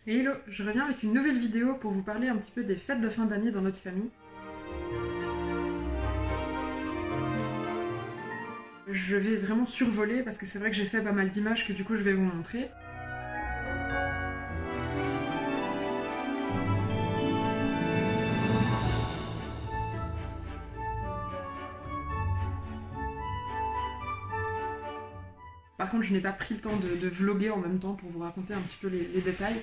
Hello, je reviens avec une nouvelle vidéo pour vous parler un petit peu des fêtes de fin d'année dans notre famille. Je vais vraiment survoler parce que c'est vrai que j'ai fait pas mal d'images que du coup je vais vous montrer. Par contre, je n'ai pas pris le temps de vlogger en même temps pour vous raconter un petit peu les détails.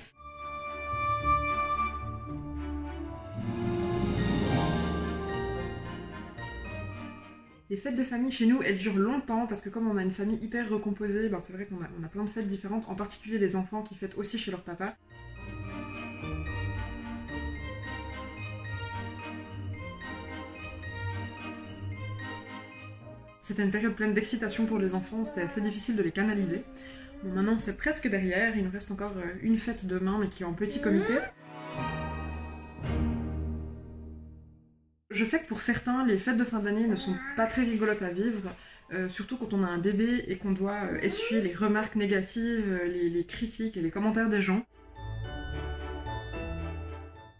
Les fêtes de famille chez nous, elles durent longtemps parce que comme on a une famille hyper recomposée, ben c'est vrai qu'on a plein de fêtes différentes, en particulier les enfants qui fêtent aussi chez leur papa. C'était une période pleine d'excitation pour les enfants, c'était assez difficile de les canaliser. Bon, maintenant c'est presque derrière, il nous reste encore une fête demain mais qui est en petit comité. Je sais que pour certains, les fêtes de fin d'année ne sont pas très rigolotes à vivre, surtout quand on a un bébé et qu'on doit essuyer les remarques négatives, les critiques et les commentaires des gens.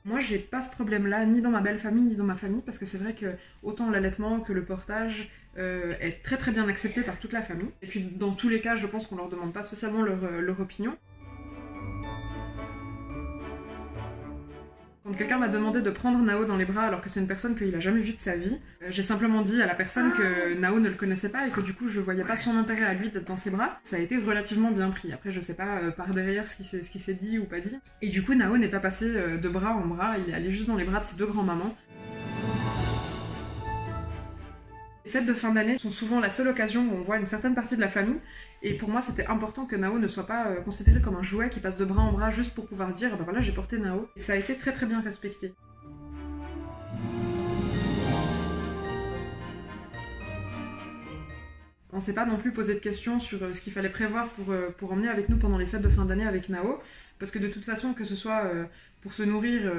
Moi, j'ai pas ce problème-là, ni dans ma belle famille, ni dans ma famille, parce que c'est vrai que autant l'allaitement que le portage est très très bien accepté par toute la famille. Et puis dans tous les cas, je pense qu'on leur demande pas spécialement leur opinion. Quand quelqu'un m'a demandé de prendre Nao dans les bras alors que c'est une personne qu'il a jamais vue de sa vie, j'ai simplement dit à la personne que Nao ne le connaissait pas et que du coup je voyais pas son intérêt à lui d'être dans ses bras. Ça a été relativement bien pris. Après je sais pas par derrière ce qui s'est dit ou pas dit. Et du coup Nao n'est pas passé de bras en bras, il est allé juste dans les bras de ses deux grands-mamans. Les fêtes de fin d'année sont souvent la seule occasion où on voit une certaine partie de la famille, et pour moi c'était important que Nao ne soit pas considéré comme un jouet qui passe de bras en bras juste pour pouvoir se dire bah voilà j'ai porté Nao, et ça a été très très bien respecté. On s'est pas non plus posé de questions sur ce qu'il fallait prévoir pour emmener avec nous pendant les fêtes de fin d'année avec Nao, parce que de toute façon, que ce soit pour se nourrir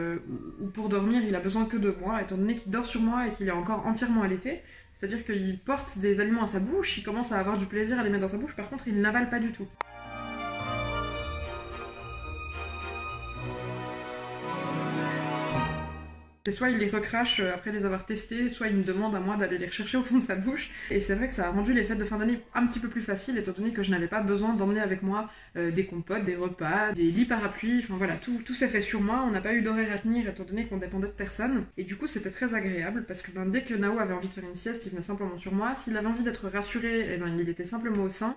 ou pour dormir, il a besoin que de moi, étant donné qu'il dort sur moi et qu'il est encore entièrement allaité. C'est-à-dire qu'il porte des aliments à sa bouche, il commence à avoir du plaisir à les mettre dans sa bouche, par contre il n'avale pas du tout. Et soit il les recrache après les avoir testés, soit il me demande à moi d'aller les rechercher au fond de sa bouche. Et c'est vrai que ça a rendu les fêtes de fin d'année un petit peu plus faciles, étant donné que je n'avais pas besoin d'emmener avec moi des compotes, des repas, des lits parapluies, enfin voilà, tout s'est fait sur moi, on n'a pas eu d'horaire à tenir étant donné qu'on dépendait de personne. Et du coup c'était très agréable, parce que dès que Nao avait envie de faire une sieste, il venait simplement sur moi, s'il avait envie d'être rassuré, il était simplement au sein.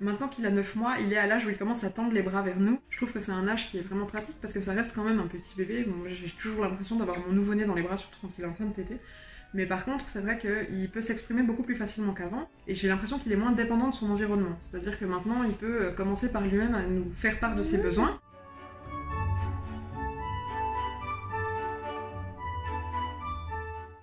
Maintenant qu'il a 9 mois, il est à l'âge où il commence à tendre les bras vers nous. Je trouve que c'est un âge qui est vraiment pratique parce que ça reste quand même un petit bébé. Bon, j'ai toujours l'impression d'avoir mon nouveau-né dans les bras, surtout quand il est en train de téter. Mais par contre, c'est vrai qu'il peut s'exprimer beaucoup plus facilement qu'avant, et j'ai l'impression qu'il est moins dépendant de son environnement. C'est-à-dire que maintenant, il peut commencer par lui-même à nous faire part de ses besoins.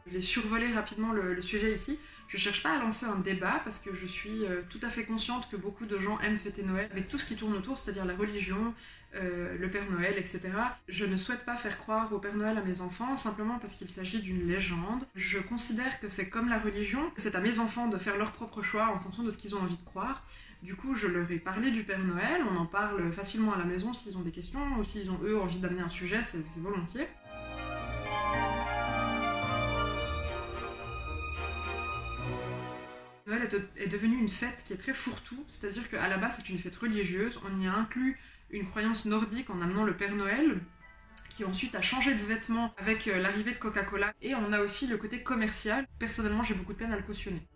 Je vais survoler rapidement le sujet ici. Je cherche pas à lancer un débat parce que je suis tout à fait consciente que beaucoup de gens aiment fêter Noël avec tout ce qui tourne autour, c'est-à-dire la religion, le Père Noël, etc. Je ne souhaite pas faire croire au Père Noël à mes enfants simplement parce qu'il s'agit d'une légende. Je considère que c'est comme la religion, que c'est à mes enfants de faire leur propre choix en fonction de ce qu'ils ont envie de croire. Du coup, je leur ai parlé du Père Noël, on en parle facilement à la maison s'ils ont des questions ou s'ils ont eux envie d'amener un sujet, c'est volontiers. Noël est devenue une fête qui est très fourre-tout, c'est-à-dire qu'à la base c'est une fête religieuse, on y a inclus une croyance nordique en amenant le Père Noël, qui ensuite a changé de vêtements avec l'arrivée de Coca-Cola, et on a aussi le côté commercial. Personnellement j'ai beaucoup de peine à le cautionner.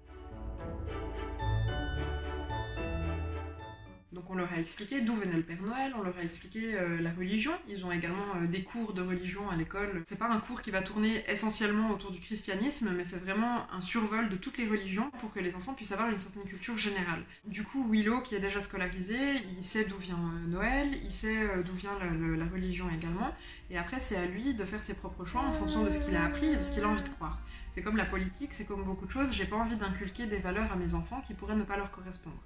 Donc on leur a expliqué d'où venait le Père Noël, on leur a expliqué la religion, ils ont également des cours de religion à l'école. C'est pas un cours qui va tourner essentiellement autour du christianisme, mais c'est vraiment un survol de toutes les religions pour que les enfants puissent avoir une certaine culture générale. Du coup, Willow, qui est déjà scolarisé, il sait d'où vient Noël, il sait d'où vient la religion également, et après c'est à lui de faire ses propres choix en fonction de ce qu'il a appris et de ce qu'il a envie de croire. C'est comme la politique, c'est comme beaucoup de choses, j'ai pas envie d'inculquer des valeurs à mes enfants qui pourraient ne pas leur correspondre.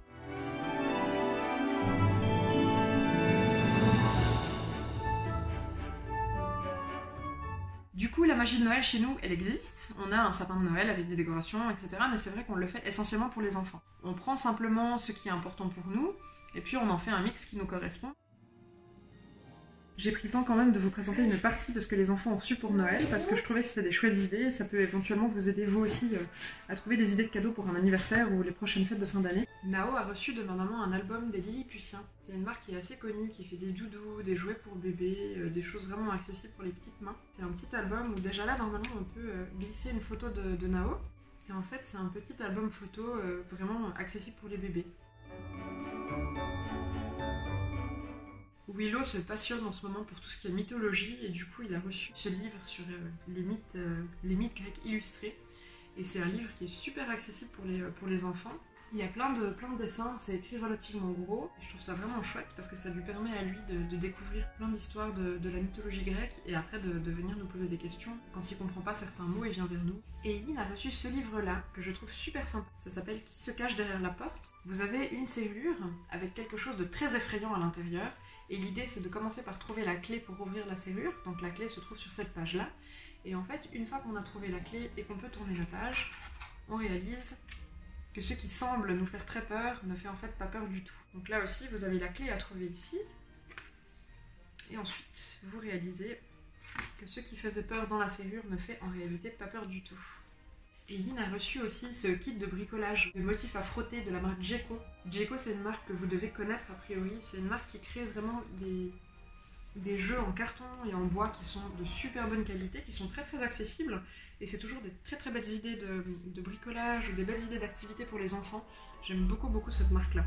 Du coup, la magie de Noël chez nous, elle existe. On a un sapin de Noël avec des décorations, etc. Mais c'est vrai qu'on le fait essentiellement pour les enfants. On prend simplement ce qui est important pour nous, et puis on en fait un mix qui nous correspond. J'ai pris le temps quand même de vous présenter une partie de ce que les enfants ont reçu pour Noël, parce que je trouvais que c'était des chouettes idées, et ça peut éventuellement vous aider vous aussi à trouver des idées de cadeaux pour un anniversaire ou les prochaines fêtes de fin d'année. Nao a reçu de ma maman un album des Lilliputiens. C'est une marque qui est assez connue, qui fait des doudous, des jouets pour bébés, des choses vraiment accessibles pour les petites mains. C'est un petit album où déjà là, normalement, on peut glisser une photo de Nao, et en fait, c'est un petit album photo vraiment accessible pour les bébés. Willow se passionne en ce moment pour tout ce qui est mythologie et du coup il a reçu ce livre sur les mythes grecs illustrés et c'est un livre qui est super accessible pour les enfants. Il y a plein de dessins, c'est écrit relativement gros et je trouve ça vraiment chouette parce que ça lui permet à lui de découvrir plein d'histoires de la mythologie grecque et après de venir nous poser des questions. Quand il comprend pas certains mots, il vient vers nous. Et Eileen a reçu ce livre-là que je trouve super sympa. Ça s'appelle Qui se cache derrière la porte. Vous avez une serrure avec quelque chose de très effrayant à l'intérieur. Et l'idée c'est de commencer par trouver la clé pour ouvrir la serrure, donc la clé se trouve sur cette page là, et en fait une fois qu'on a trouvé la clé et qu'on peut tourner la page, on réalise que ce qui semble nous faire très peur ne fait en fait pas peur du tout. Donc là aussi vous avez la clé à trouver ici, et ensuite vous réalisez que ce qui faisait peur dans la serrure ne fait en réalité pas peur du tout. Eileen a reçu aussi ce kit de bricolage de motifs à frotter de la marque Jeko. Jeko c'est une marque que vous devez connaître a priori, c'est une marque qui crée vraiment des jeux en carton et en bois qui sont de super bonne qualité, qui sont très très accessibles et c'est toujours des très très belles idées de bricolage ou des belles idées d'activités pour les enfants. J'aime beaucoup cette marque là.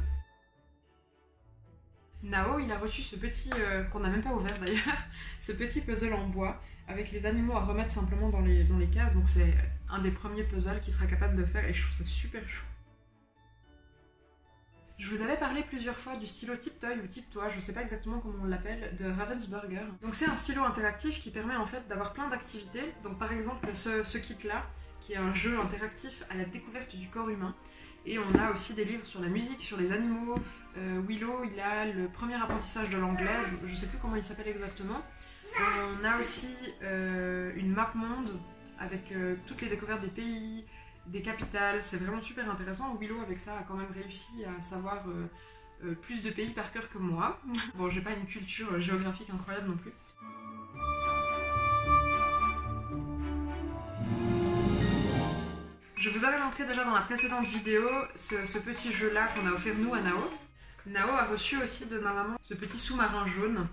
Nao il a reçu ce petit, qu'on n'a même pas ouvert d'ailleurs, ce petit puzzle en bois avec les animaux à remettre simplement dans les cases, donc c'est un des premiers puzzles qu'il sera capable de faire et je trouve ça super chou. Je vous avais parlé plusieurs fois du stylo Tiptoy ou Tiptoy, je sais pas exactement comment on l'appelle, de Ravensburger. Donc c'est un stylo interactif qui permet en fait d'avoir plein d'activités, donc par exemple ce kit là, qui est un jeu interactif à la découverte du corps humain. Et on a aussi des livres sur la musique, sur les animaux. Willow, il a le premier apprentissage de l'anglais, je sais plus comment il s'appelle exactement. On a aussi une map monde avec toutes les découvertes des pays, des capitales. C'est vraiment super intéressant. Willow, avec ça, a quand même réussi à savoir plus de pays par cœur que moi. Bon, j'ai pas une culture géographique incroyable non plus. Je vous avais montré déjà dans la précédente vidéo ce petit jeu-là qu'on a offert nous à Nao. Nao a reçu aussi de ma maman ce petit sous-marin jaune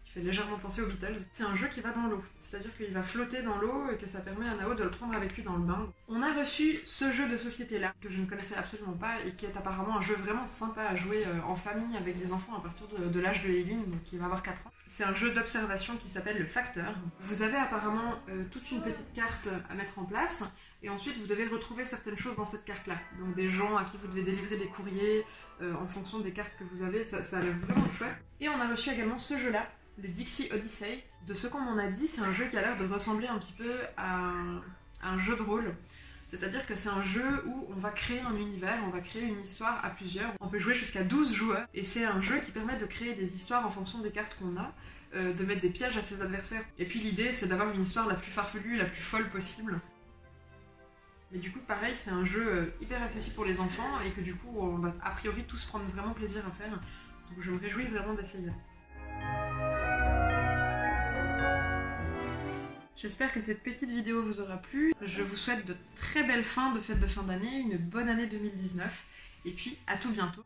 qui fait légèrement penser aux Beatles. C'est un jeu qui va dans l'eau, c'est-à-dire qu'il va flotter dans l'eau et que ça permet à Nao de le prendre avec lui dans le bain. On a reçu ce jeu de société-là que je ne connaissais absolument pas et qui est apparemment un jeu vraiment sympa à jouer en famille avec des enfants à partir de l'âge de Eileen, donc qui va avoir 4 ans. C'est un jeu d'observation qui s'appelle le Facteur. Vous avez apparemment toute une petite carte à mettre en place. Et ensuite, vous devez retrouver certaines choses dans cette carte-là. Donc des gens à qui vous devez délivrer des courriers en fonction des cartes que vous avez. Ça a l'air vraiment chouette. Et on a reçu également ce jeu-là, le Dixie Odyssey. De ce qu'on m'en a dit, c'est un jeu qui a l'air de ressembler un petit peu à un jeu de rôle. C'est-à-dire que c'est un jeu où on va créer un univers, on va créer une histoire à plusieurs. On peut jouer jusqu'à 12 joueurs. Et c'est un jeu qui permet de créer des histoires en fonction des cartes qu'on a, de mettre des pièges à ses adversaires. Et puis l'idée, c'est d'avoir une histoire la plus farfelue, la plus folle possible. Mais du coup, pareil, c'est un jeu hyper accessible pour les enfants et que du coup, on va a priori tous prendre vraiment plaisir à faire. Donc je me réjouis vraiment d'essayer. J'espère que cette petite vidéo vous aura plu. Je vous souhaite de très belles fins de fêtes de fin d'année, une bonne année 2019 et puis à tout bientôt.